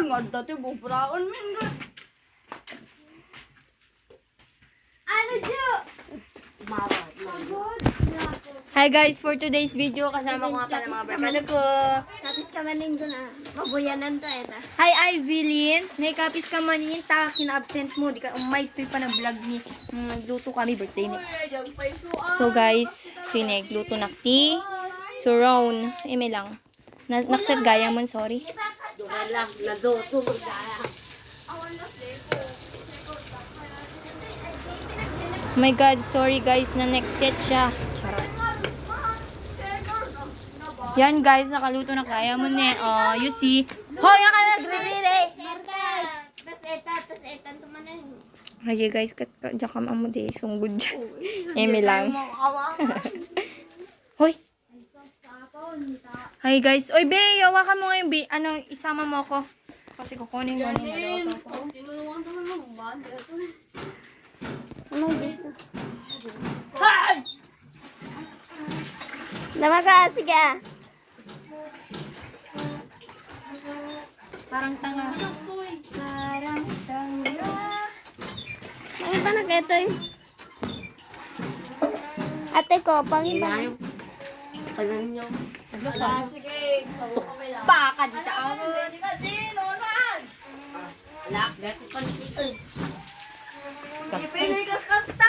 Ngadda ti bubraon min. Ano, Jo? Hi guys, for today's video, kasama ko nga pala mga barkada ko. Tapos ka maning ko na. Mabuyanan ta, eta. Hi Ivelyn, naikapis ka manin, ta kina-absent mo, di ka umay to'y pa na vlog ni. Nagluto kami, birthday ni. So guys, sinigluto na ti. So round, eme lang. Nakset gaya mo, sorry. Wala, nadoto mo daya. Oh my god, sorry guys, na next set siya. Charot. Yan guys, nakaluto na kaya mo ni. Oh, you see. Hoy, ka nagre-re. Tas eta, tumanan. Ay guys, diyan ka mo di sunggod dyan. Eme lang. Hoy. Hi guys. Oy, be, hawakan mo ngayon, be. Ano, isama mo ako. Kasi kukunin ko ni naloto ko. Tinulungan ko naman ba? Ano gusto? Namaga, sige. Parang tanga. Parang tanga. Ano ba na ito eh? Ate ko, panginoon. Kanan nyo. Sige. Baka dito ako. Wala, gati pa nito. Ipinigas kasta!